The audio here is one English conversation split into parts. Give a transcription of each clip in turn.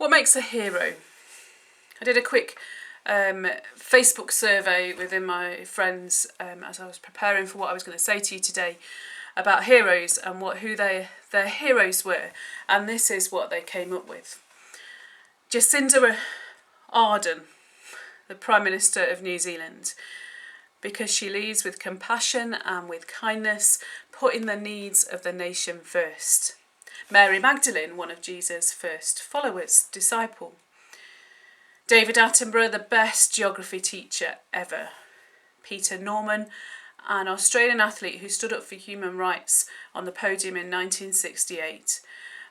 What makes a hero? I did a quick Facebook survey within my friends as I was preparing for what I was going to say to you today about heroes and who their heroes were, and this is what they came up with. Jacinda Ardern, the Prime Minister of New Zealand, because she leads with compassion and with kindness, putting the needs of the nation first. Mary Magdalene, one of Jesus' first followers, disciple. David Attenborough, the best geography teacher ever. Peter Norman, an Australian athlete who stood up for human rights on the podium in 1968,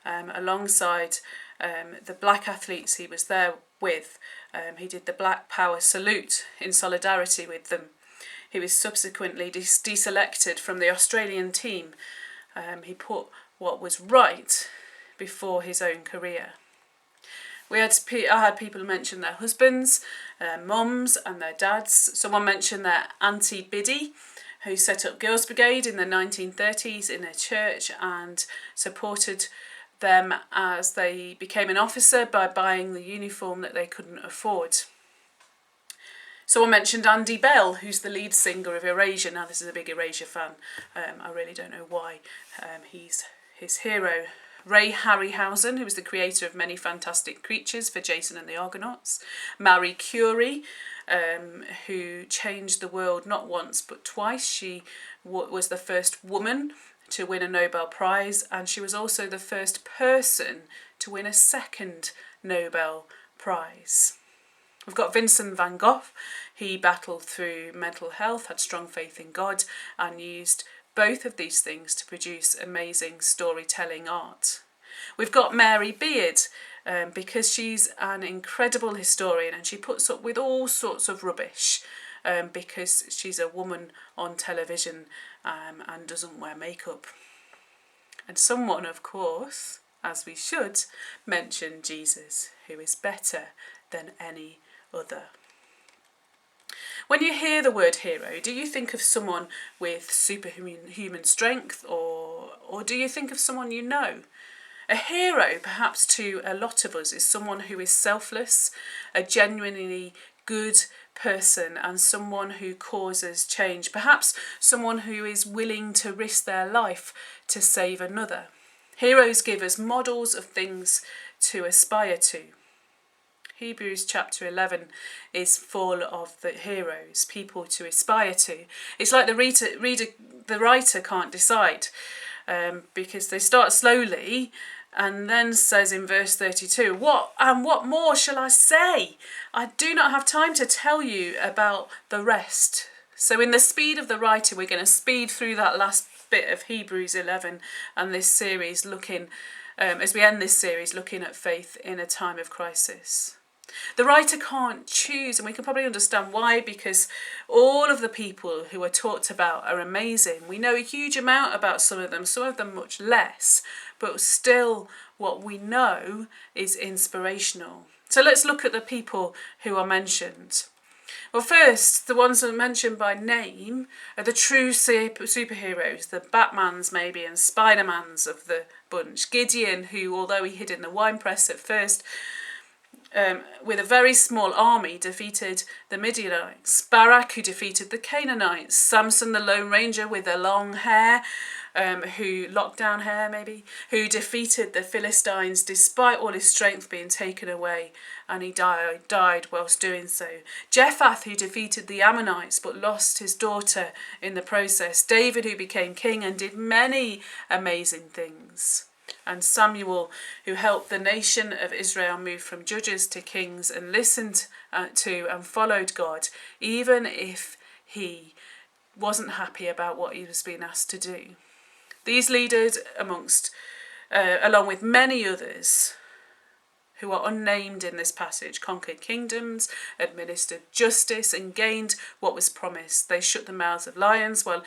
alongside the black athletes he was there with. He did the Black Power salute in solidarity with them. He was subsequently deselected from the Australian team. He put what was right before his own career. I had people mention their husbands, their mums and their dads. Someone mentioned their Auntie Biddy, who set up Girls' Brigade in the 1930s in a church and supported them as they became an officer by buying the uniform that they couldn't afford. Someone mentioned Andy Bell, who's the lead singer of Erasure. Now, this is a big Erasure fan. I really don't know why. He's his hero. Ray Harryhausen, who was the creator of many fantastic creatures for Jason and the Argonauts. Marie Curie, who changed the world not once but twice. She was the first woman to win a Nobel Prize, and she was also the first person to win a second Nobel Prize. We've got Vincent van Gogh. He battled through mental health, had strong faith in God, and used both of these things to produce amazing storytelling art. We've got Mary Beard, because she's an incredible historian and she puts up with all sorts of rubbish because she's a woman on television and doesn't wear makeup. And someone, of course, as we should, mention Jesus, who is better than any other. When you hear the word hero, do you think of someone with superhuman strength, or do you think of someone you know? A hero, perhaps to a lot of us, is someone who is selfless, a genuinely good person, and someone who causes change. Perhaps someone who is willing to risk their life to save another. Heroes give us models of things to aspire to. Hebrews chapter 11 is full of the heroes, people to aspire to. It's like the writer can't decide because they start slowly and then says in verse 32, what more shall I say? I do not have time to tell you about the rest. So in the speed of the writer, we're going to speed through that last bit of Hebrews 11 and this series as we end this series, looking at faith in a time of crisis. The writer can't choose, and we can probably understand why, because all of the people who are talked about are amazing. We know a huge amount about some of them much less, but still what we know is inspirational. So let's look at the people who are mentioned. Well, first, the ones that are mentioned by name are the true superheroes, the Batmans maybe and Spider-Mans of the bunch. Gideon, who, although he hid in the wine press at first, with a very small army, defeated the Midianites. Barak, who defeated the Canaanites. Samson, the Lone Ranger with the long hair, lockdown hair maybe, who defeated the Philistines despite all his strength being taken away, and he died whilst doing so. Jephthah, who defeated the Ammonites but lost his daughter in the process. David, who became king and did many amazing things. And Samuel, who helped the nation of Israel move from judges to kings and listened to and followed God, even if he wasn't happy about what he was being asked to do. These leaders, along with many others who are unnamed in this passage, conquered kingdoms, administered justice, and gained what was promised. They shut the mouths of lions. Well,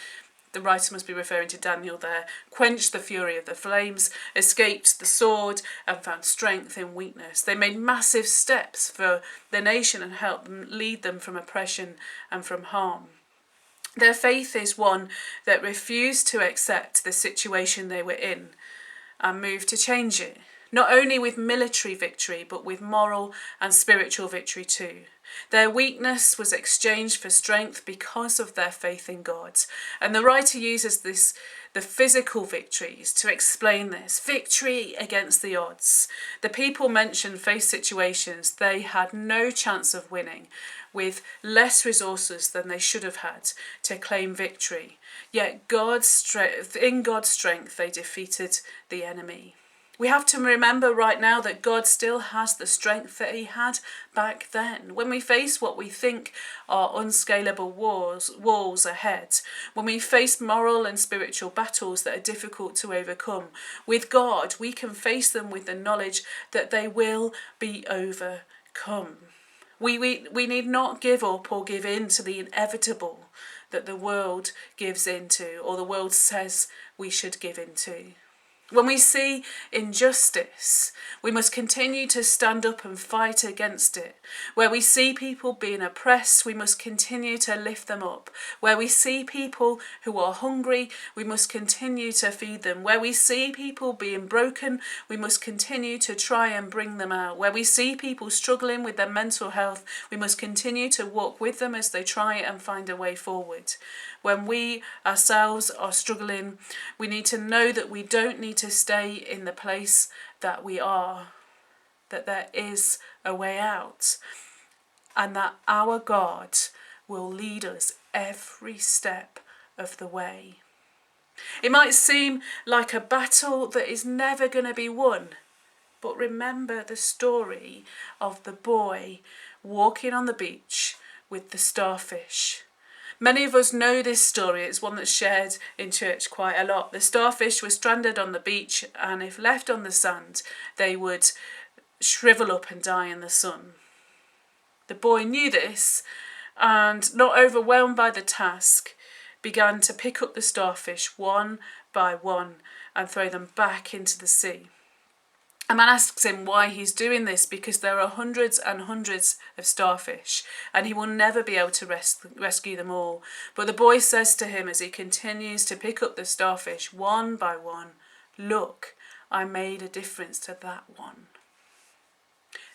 the writer must be referring to Daniel there. Quenched the fury of the flames, escaped the sword, and found strength in weakness. They made massive steps for the nation and helped them lead them from oppression and from harm. Their faith is one that refused to accept the situation they were in and moved to change it. not only with military victory, but with moral and spiritual victory too. Their weakness was exchanged for strength because of their faith in God. And the writer uses the physical victories to explain this. Victory against the odds. The people mentioned faced situations they had no chance of winning, with less resources than they should have had to claim victory. Yet in God's strength, they defeated the enemy. We have to remember right now that God still has the strength that he had back then. When we face what we think are unscalable walls ahead, when we face moral and spiritual battles that are difficult to overcome, with God, we can face them with the knowledge that they will be overcome. We need not give up or give in to the inevitable that the world gives into, or the world says we should give into. When we see injustice, we must continue to stand up and fight against it. Where we see people being oppressed, we must continue to lift them up. Where we see people who are hungry, we must continue to feed them. Where we see people being broken, we must continue to try and bring them out. Where we see people struggling with their mental health, we must continue to walk with them as they try and find a way forward. When we ourselves are struggling, we need to know that we don't need to stay in the place that we are, that there is a way out, and that our God will lead us every step of the way. It might seem like a battle that is never going to be won, but remember the story of the boy walking on the beach with the starfish. Many of us know this story. It's one that's shared in church quite a lot. The starfish were stranded on the beach, and if left on the sand, they would shrivel up and die in the sun. The boy knew this, and not overwhelmed by the task, began to pick up the starfish one by one and throw them back into the sea. A man asks him why he's doing this, because there are hundreds and hundreds of starfish and he will never be able to rescue them all. But the boy says to him as he continues to pick up the starfish one by one, "Look, I made a difference to that one."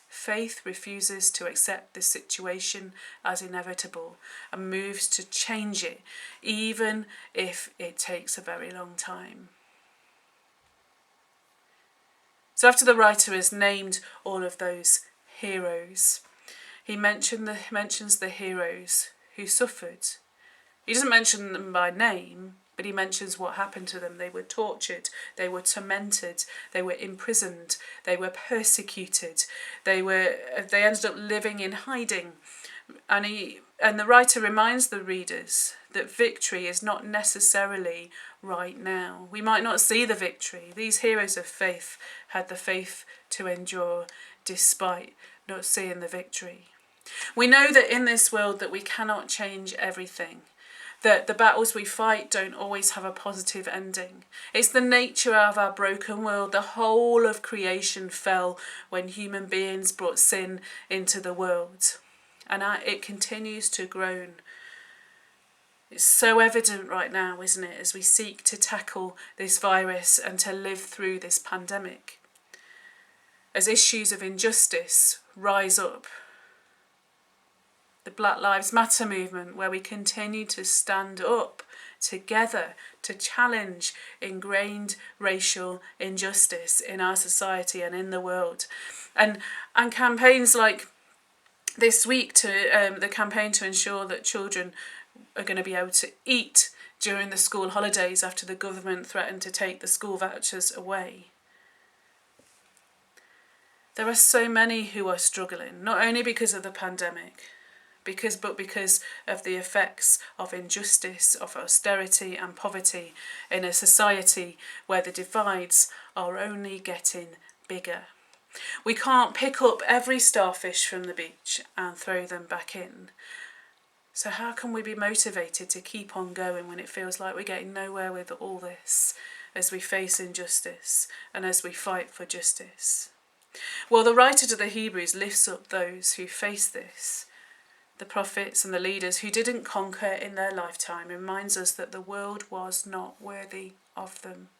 Faith refuses to accept this situation as inevitable and moves to change it, even if it takes a very long time. So after the writer has named all of those heroes, he mentions the heroes who suffered. He doesn't mention them by name, but he mentions what happened to them. They were tortured, they were tormented, they were imprisoned, they were persecuted, they ended up living in hiding. And the writer reminds the readers that victory is not necessarily right now. We might not see the victory. These heroes of faith had the faith to endure despite not seeing the victory. We know that in this world that we cannot change everything, that the battles we fight don't always have a positive ending. It's the nature of our broken world. The whole of creation fell when human beings brought sin into the world. And it continues to groan. It's so evident right now, isn't it, as we seek to tackle this virus and to live through this pandemic. As issues of injustice rise up. The Black Lives Matter movement, where we continue to stand up together to challenge ingrained racial injustice in our society and in the world. And campaigns like this week, the campaign to ensure that children are going to be able to eat during the school holidays after the government threatened to take the school vouchers away. There are so many who are struggling, not only because of the pandemic, but because of the effects of injustice, of austerity and poverty in a society where the divides are only getting bigger. We can't pick up every starfish from the beach and throw them back in. So how can we be motivated to keep on going when it feels like we're getting nowhere with all this, as we face injustice and as we fight for justice? Well, the writer to the Hebrews lifts up those who face this. The prophets and the leaders who didn't conquer in their lifetime, reminds us that the world was not worthy of them.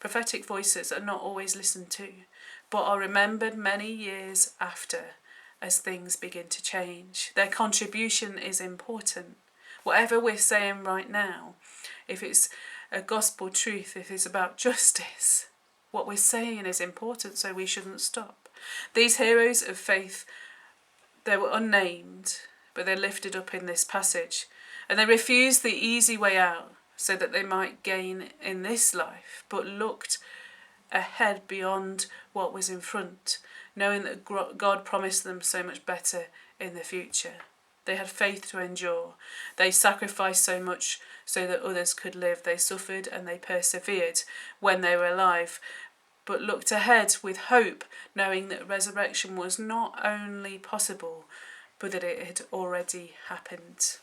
Prophetic voices are not always listened to, but are remembered many years after as things begin to change. Their contribution is important. Whatever we're saying right now, if it's a gospel truth, if it's about justice, what we're saying is important, so we shouldn't stop. These heroes of faith, they were unnamed, but they're lifted up in this passage. And they refused the easy way out so that they might gain in this life, but looked ahead beyond what was in front, knowing that God promised them so much better in the future. They had faith to endure. They sacrificed so much so that others could live. They suffered and they persevered when they were alive, but looked ahead with hope, knowing that resurrection was not only possible, but that it had already happened.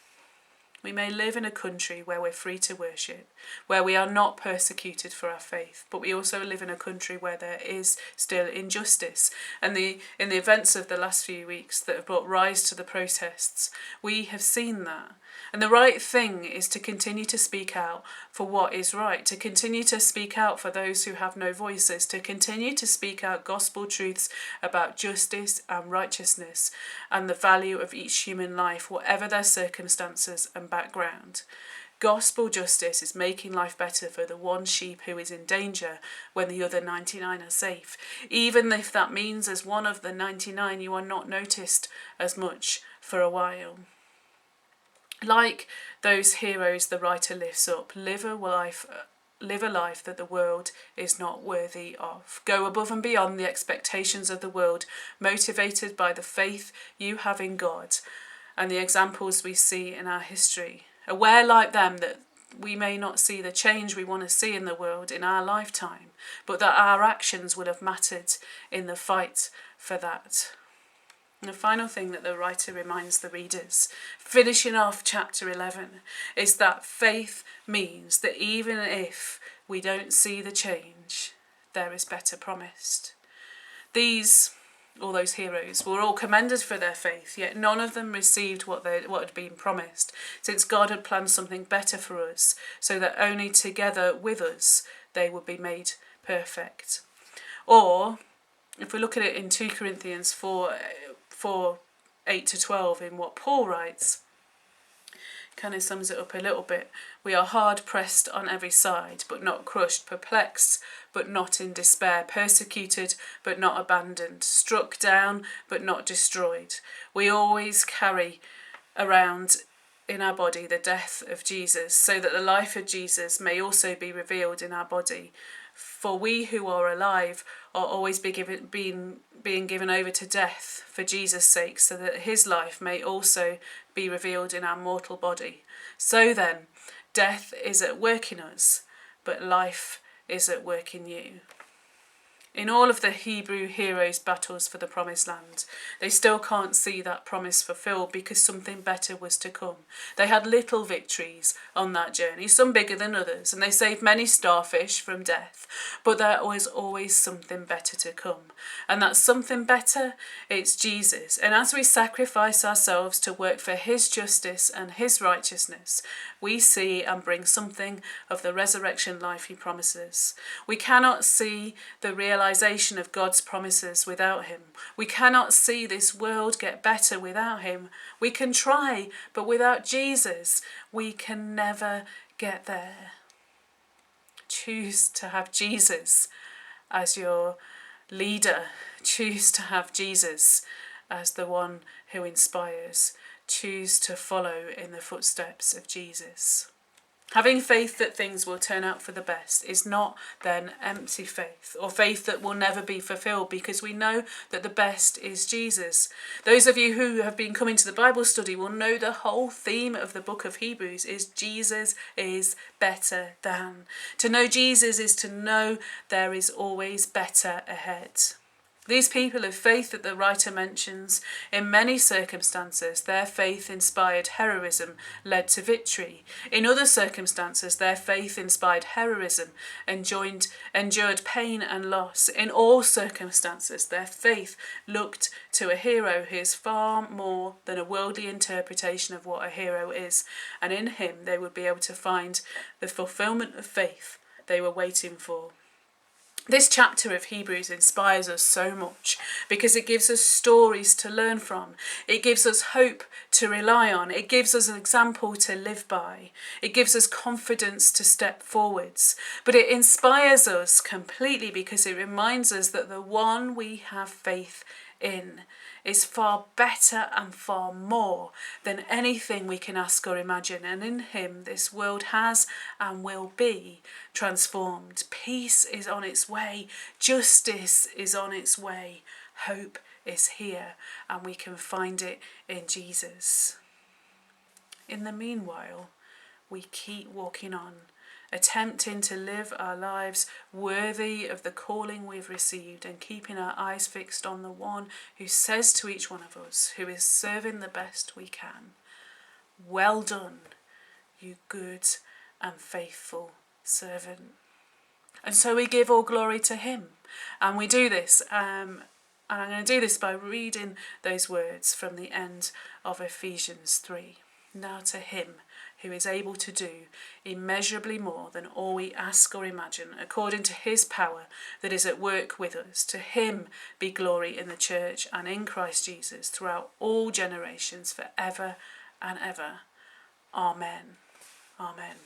We may live in a country where we're free to worship, where we are not persecuted for our faith, but we also live in a country where there is still injustice. And in the events of the last few weeks that have brought rise to the protests, we have seen that. And the right thing is to continue to speak out for what is right, to continue to speak out for those who have no voices, to continue to speak out gospel truths about justice and righteousness and the value of each human life, whatever their circumstances and background. Gospel justice is making life better for the one sheep who is in danger when the other 99 are safe, even if that means as one of the 99 you are not noticed as much for a while. Like those heroes the writer lifts up, live a life that the world is not worthy of. Go above and beyond the expectations of the world, motivated by the faith you have in God and the examples we see in our history. Aware like them that we may not see the change we want to see in the world in our lifetime, but that our actions will have mattered in the fight for that. And the final thing that the writer reminds the readers, finishing off chapter 11, is that faith means that even if we don't see the change, there is better promised. All those heroes, were all commended for their faith, yet none of them received what had been promised, since God had planned something better for us, so that only together with us they would be made perfect. Or, if we look at it in 2 Corinthians 4:8-12, in what Paul writes, kind of sums it up a little bit. We are hard pressed on every side, but not crushed, perplexed, but not in despair, persecuted, but not abandoned, struck down, but not destroyed. We always carry around in our body the death of Jesus, so that the life of Jesus may also be revealed in our body. For we who are alive are always being given over to death for Jesus' sake, so that his life may also be revealed in our mortal body. So then, death is at work in us, but life is at work in you. In all of the Hebrew heroes' battles for the promised land, they still can't see that promise fulfilled because something better was to come. They had little victories on that journey, some bigger than others, and they saved many starfish from death, but there was always something better to come. And that something better, it's Jesus. And as we sacrifice ourselves to work for his justice and his righteousness, we see and bring something of the resurrection life he promises. We cannot see the realization of God's promises without him. We cannot see this world get better without him. We can try, but without Jesus, we can never get there. Choose to have Jesus as your leader. Choose to have Jesus as the one who inspires. Choose to follow in the footsteps of Jesus. Having faith that things will turn out for the best is not then empty faith, or faith that will never be fulfilled, because we know that the best is Jesus. Those of you who have been coming to the Bible study will know the whole theme of the book of Hebrews is Jesus is better than. To know Jesus is to know there is always better ahead. These people of faith that the writer mentions, in many circumstances, their faith-inspired heroism led to victory. In other circumstances, their faith-inspired heroism endured pain and loss. In all circumstances, their faith looked to a hero who is far more than a worldly interpretation of what a hero is, and in him they would be able to find the fulfillment of faith they were waiting for. This chapter of Hebrews inspires us so much because it gives us stories to learn from. It gives us hope to rely on. It gives us an example to live by. It gives us confidence to step forwards. But it inspires us completely because it reminds us that the one we have faith in is far better and far more than anything we can ask or imagine. And in him, this world has and will be transformed. Peace is on its way. Justice is on its way. Hope is here, and we can find it in Jesus. In the meanwhile, we keep walking on, attempting to live our lives worthy of the calling we've received and keeping our eyes fixed on the one who says to each one of us, who is serving the best we can, "Well done, you good and faithful servant." And so we give all glory to him. And we do this, and I'm going to do this by reading those words from the end of Ephesians 3. Now to him who is able to do immeasurably more than all we ask or imagine, according to his power that is at work with us. To him be glory in the church and in Christ Jesus throughout all generations, forever and ever. Amen. Amen.